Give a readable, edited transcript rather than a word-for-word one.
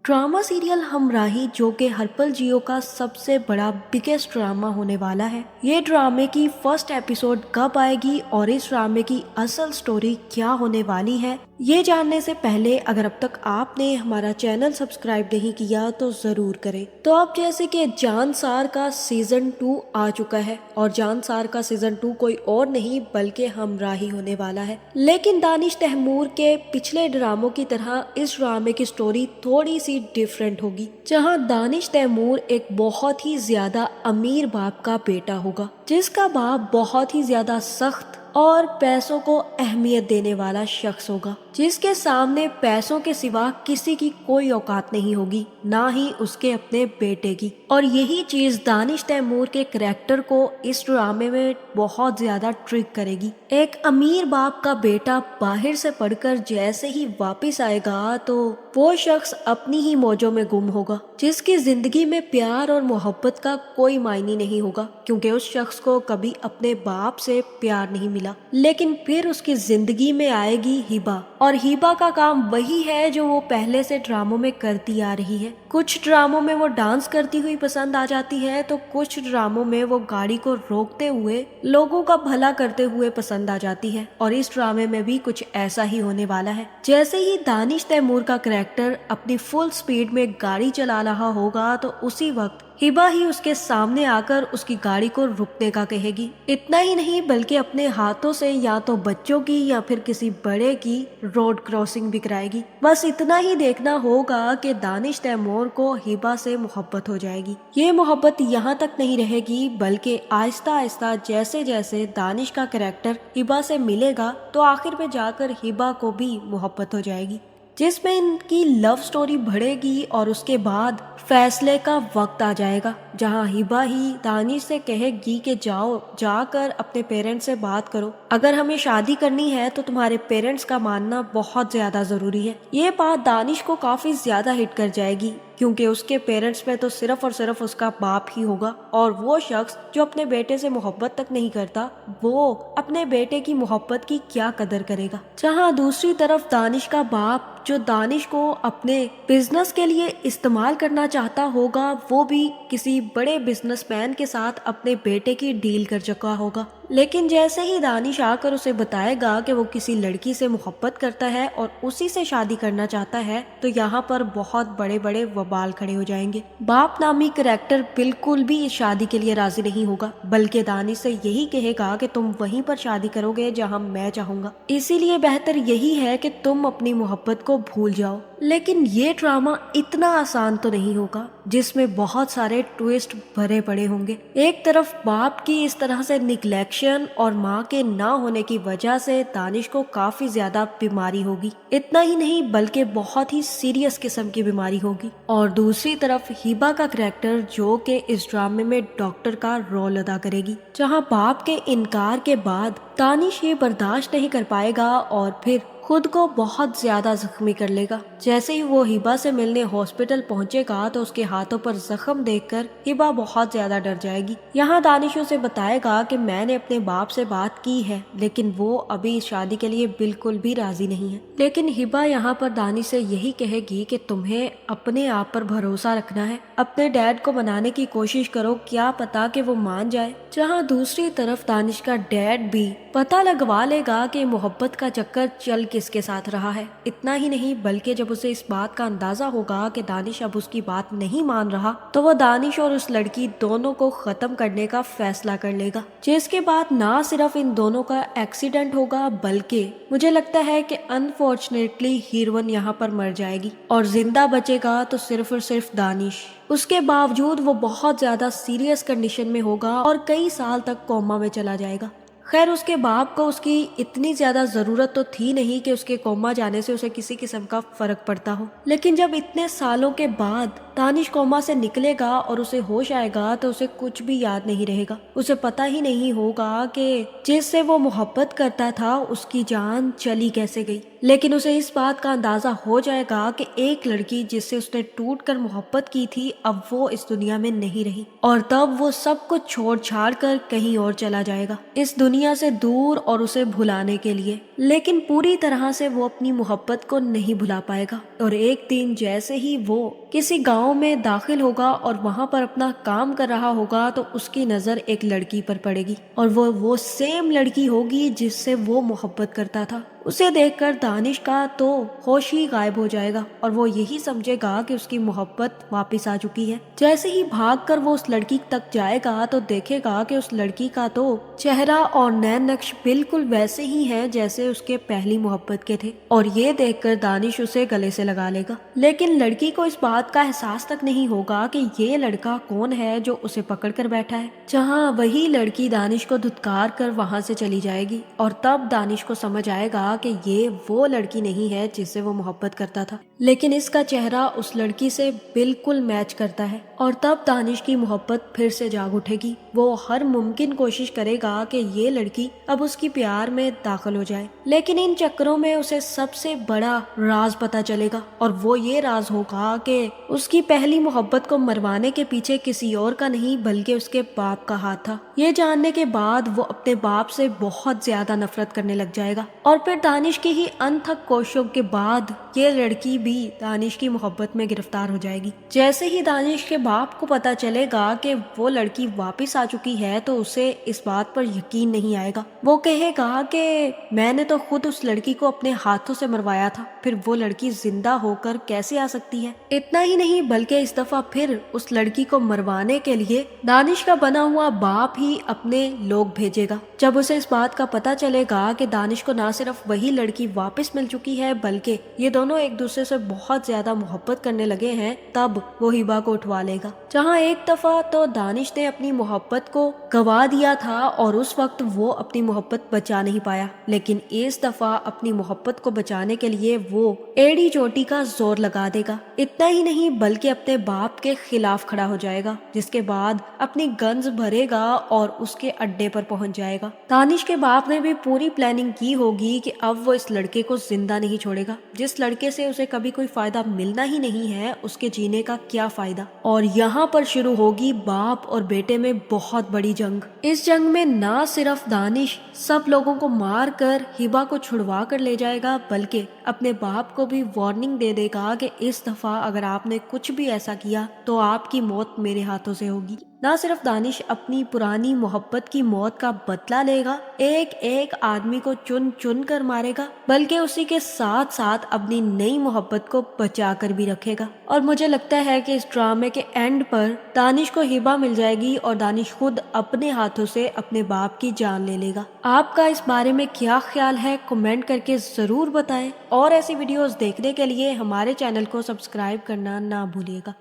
Drama serial हमराही जो कि हर पल जियो का सबसे बड़ा बिगेस्ट ड्रामा होने वाला है। ये ड्रामे की फर्स्ट एपिसोड कब आएगी और इस ड्रामे की असल स्टोरी क्या होने वाली है, ये जानने से पहले अगर अब तक आपने हमारा चैनल सब्सक्राइब नहीं किया तो जरूर करें। तो अब जैसे कि जानसार का सीजन 2 आ चुका है और जानसार का सीजन 2 कोई और नहीं बल्कि हमराही होने वाला है। लेकिन दानिश तैमूर के पिछले ड्रामों की तरह इस ड्रामे की स्टोरी थोड़ी सी डिफरेंट होगी, जहां दानिश तैमूर एक बहुत ही ज्यादा अमीर बाप का बेटा होगा, जिसका बाप बहुत ही ज्यादा सख्त और पैसों को अहमियत देने वाला शख्स होगा, जिसके सामने पैसों के सिवा किसी की कोई औकात नहीं होगी, ना ही उसके अपने बेटे की। और यही चीज दानिश तैमूर के करैक्टर को इस ड्रामे में बहुत ज्यादा ट्रिक करेगी। एक अमीर बाप का बेटा बाहर से पढ़कर जैसे ही वापस आएगा तो वो शख्स अपनी ही मौजों में गुम होगा, जिसकी जिंदगी में प्यार और मोहब्बत का कोई मायने नहीं होगा, क्योंकि उस शख्स को कभी अपने बाप से प्यार नहीं मिला। लेकिन फिर उसकी जिंदगी में आएगी हिबा, और हिबा का काम वही है जो वो पहले से ड्रामों में करती आ रही है। कुछ ड्रामों में वो डांस करती हुई पसंद आ जाती है तो कुछ ड्रामों में वो गाड़ी को रोकते हुए लोगों का भला करते हुए पसंद आ जाती है, और इस ड्रामे में भी कुछ ऐसा ही होने वाला है। जैसे ही दानिश तैमूर का करैक्टर अपनी फुल स्पीड में गाड़ी चला रहा होगा तो उसी वक्त हिबा ही उसके सामने आकर उसकी गाड़ी को रुकने का कहेगी। इतना ही नहीं बल्कि अपने हाथों से या तो बच्चों की या फिर किसी बड़े की रोड क्रॉसिंग भी कराएगी। बस इतना ही देखना होगा कि दानिश तैमूर को हिबा से मोहब्बत हो जाएगी। ये मोहब्बत यहाँ तक नहीं रहेगी बल्कि आहिस्ता आहिस्ता जैसे जैसे दानिश का कैरेक्टर हिबा से मिलेगा तो आखिर में जाकर हिबा को भी मोहब्बत हो जाएगी, जिसमें इनकी लव स्टोरी बढ़ेगी और उसके बाद फैसले का वक्त आ जाएगा, जहां हिबा ही दानिश से कहेगी कि जाकर अपने पेरेंट्स से बात करो। अगर हमें शादी करनी है तो तुम्हारे पेरेंट्स का मानना बहुत ज्यादा जरूरी है। ये बात दानिश को काफी ज्यादा हिट कर जाएगी, क्योंकि उसके पेरेंट्स में तो सिर्फ और सिर्फ उसका बाप ही होगा, और वो शख्स जो अपने बेटे से मोहब्बत तक नहीं करता वो अपने बेटे की मोहब्बत की क्या कदर करेगा। जहां दूसरी तरफ दानिश का बाप जो दानिश को अपने बिजनेस के लिए इस्तेमाल करना चाहता होगा, वो भी किसी बड़े बिजनेसमैन के साथ अपने बेटे की डील कर चुका होगा। लेकिन जैसे ही दानिश आकर उसे बताएगा कि वो किसी लड़की से मोहब्बत करता है और उसी से शादी करना चाहता है तो यहाँ पर बहुत बड़े बड़े वबाल खड़े हो जाएंगे। बाप नामी करैक्टर बिल्कुल भी इस शादी के लिए राजी नहीं होगा, बल्कि दानिश से यही कहेगा कि तुम वहीं पर शादी करोगे जहाँ मैं चाहूंगा, इसीलिए बेहतर यही है कि तुम अपनी मोहब्बत को भूल जाओ। लेकिन ये ड्रामा इतना आसान तो नहीं होगा, जिसमें बहुत सारे ट्विस्ट भरे पड़े होंगे। एक तरफ बाप की इस तरह से निग्लेक्शन और माँ के ना होने की वजह से दानिश को काफी ज्यादा बीमारी होगी, इतना ही नहीं बल्कि बहुत ही सीरियस किस्म की बीमारी होगी। और दूसरी तरफ हिबा का करैक्टर जो कि इस ड्रामे में डॉक्टर का रोल अदा करेगी, जहाँ बाप के इनकार के बाद दानिश ये बर्दाश्त नहीं कर पाएगा और फिर खुद को बहुत ज्यादा जख्मी कर लेगा। जैसे ही वो हिबा से मिलने हॉस्पिटल पहुंचेगा तो उसके हाथों पर जख्म देखकर हिबा बहुत ज्यादा डर जाएगी। यहाँ दानिश उसे बताएगा कि मैंने अपने बाप से बात की है, लेकिन वो अभी इस शादी के लिए बिल्कुल भी राजी नहीं है। लेकिन हिबा यहाँ पर दानिश से यही कहेगी कि तुम्हें अपने आप पर भरोसा रखना है, अपने डैड को मनाने की कोशिश करो, क्या पता कि वो मान जाए। जहाँ दूसरी तरफ दानिश का डैड भी पता लगवा लेगा कि मोहब्बत का चक्कर चल किसके साथ रहा है। इतना ही नहीं बल्कि जब उसे इस बात का अंदाजा होगा कि दानिश अब उसकी बात नहीं मान रहा तो वो दानिश और उस लड़की दोनों को खत्म करने का फैसला कर लेगा, जिसके बाद ना सिर्फ इन दोनों का एक्सीडेंट होगा बल्कि मुझे लगता है कि अनफॉर्चुनेटली हीरोइन यहाँ पर मर जाएगी और जिंदा बचेगा तो सिर्फ और सिर्फ दानिश। उसके बावजूद वो बहुत ज्यादा सीरियस कंडीशन में होगा और कई साल तक कोमा में चला जाएगा। खैर उसके बाप को उसकी इतनी ज्यादा जरूरत तो थी नहीं कि उसके कोमा जाने से उसे किसी किस्म का फर्क पड़ता हो, लेकिन जब इतने सालों के बाद दानिश कोमा से निकलेगा और उसे होश आएगा तो उसे कुछ भी याद नहीं रहेगा। उसे पता ही नहीं होगा कि जिससे वो मोहब्बत करता था उसकी जान चली कैसे गई। लेकिन उसे इस बात का अंदाजा हो जाएगा कि एक लड़की जिससे उसने टूट कर मोहब्बत की थी अब वो इस दुनिया में नहीं रही, और तब वो सब कुछ छोड़ छाड़ कर कहीं और चला जाएगा इस दुनिया से दूर और उसे भुलाने के लिए। लेकिन पूरी तरह से वो अपनी मोहब्बत को नहीं भुला पाएगा, और एक दिन जैसे ही वो किसी गांव में दाखिल होगा और वहां पर अपना काम कर रहा होगा तो उसकी नजर एक लड़की पर पड़ेगी, और वो सेम लड़की होगी जिससे वो मोहब्बत करता था। उसे देखकर दानिश का तो होश ही गायब हो जाएगा और वो यही समझेगा कि उसकी मोहब्बत वापस आ चुकी है। जैसे ही भागकर वो उस लड़की तक जाएगा तो देखेगा कि उस लड़की का तो चेहरा और नैन नक्श बिल्कुल वैसे ही हैं जैसे उसके पहली मोहब्बत के थे, और ये देखकर दानिश उसे गले से लगा लेगा। लेकिन लड़की को इस बात का एहसास तक नहीं होगा कि ये लड़का कौन है जो उसे पकड़ कर बैठा है। जहाँ वही लड़की दानिश को धुतकार कर वहां से चली जाएगी, और तब दानिश को समझ आएगा कि ये वो लड़की नहीं है जिससे वो मोहब्बत करता था, लेकिन इसका चेहरा उस लड़की से बिल्कुल मैच करता है। और तब दानिश की मोहब्बत फिर से जाग उठेगी। वो हर मुमकिन कोशिश करेगा कि ये लड़की अब उसकी प्यार में दाखिल हो जाए, लेकिन इन चक्करों में उसे सबसे बड़ा राज पता चलेगा, और वो ये राज होगा कि उसकी पहली मोहब्बत को मरवाने के पीछे किसी और का नहीं बल्कि उसके बाप का हाथ था। ये जानने के बाद वो अपने बाप से बहुत ज्यादा नफरत करने लग जाएगा, और फिर दानिश की ही अनथक कोशिशों के बाद ये लड़की भी दानिश की मोहब्बत में गिरफ्तार हो जाएगी। जैसे ही दानिश के बाप को पता चलेगा कि वो लड़की वापस आ चुकी है तो उसे इस बात पर यकीन नहीं आएगा। वो कहेगा कि मैंने तो खुद उस लड़की को अपने हाथों से मरवाया था, फिर वो लड़की जिंदा होकर कैसे आ सकती है। इतना ही नहीं बल्कि इस दफा फिर उस लड़की को मरवाने के लिए दानिश का बना हुआ बाप ही अपने लोग भेजेगा। जब उसे इस बात का पता चलेगा कि दानिश को ना सिर्फ वही लड़की वापस मिल चुकी है बल्कि ये दोनों एक दूसरे से बहुत ज्यादा मोहब्बत करने लगे हैं, तब वो हिबा को उठवा लेगा। जहाँ एक दफा तो दानिश ने अपनी मोहब्बत को गवा दिया था और उस वक्त वो अपनी मोहब्बत बचा नहीं पाया, लेकिन इस दफा अपनी मोहब्बत को बचाने के लिए वो एड़ी चोटी का जोर लगा देगा। इतना ही नहीं बल्कि अपने बाप के खिलाफ खड़ा हो जाएगा, जिसके बाद अपनी गन्स भरेगा और उसके अड्डे पर पहुंच जाएगा। दानिश के बाप ने भी पूरी प्लानिंग की होगी कि अब वो इस लड़के को जिंदा नहीं छोड़ेगा। जिस लड़के से उसे कभी कोई फायदा मिलना ही नहीं है उसके जीने का क्या फायदा। और यहाँ पर शुरू होगी बाप और बेटे में बहुत बड़ी जंग। इस जंग में ना सिर्फ दानिश सब लोगों को मार कर हिबा को छुड़वा कर ले जाएगा बल्कि अपने बाप को भी वार्निंग दे देगा कि इस दफा अगर आपने कुछ भी ऐसा किया तो आपकी मौत मेरे हाथों से होगी। ना सिर्फ दानिश अपनी पुरानी मोहब्बत की मौत का बदला लेगा, एक एक आदमी को चुन चुन कर मारेगा, बल्कि उसी के साथ साथ अपनी नई मोहब्बत को बचा कर भी रखेगा। और मुझे लगता है कि इस ड्रामे के एंड पर दानिश को हिबा मिल जाएगी और दानिश खुद अपने हाथों से अपने बाप की जान ले लेगा। आपका इस बारे में क्या ख्याल है कमेंट करके जरूर बताएं, और ऐसी वीडियोस देखने के लिए हमारे चैनल को सब्सक्राइब करना ना भूलिएगा।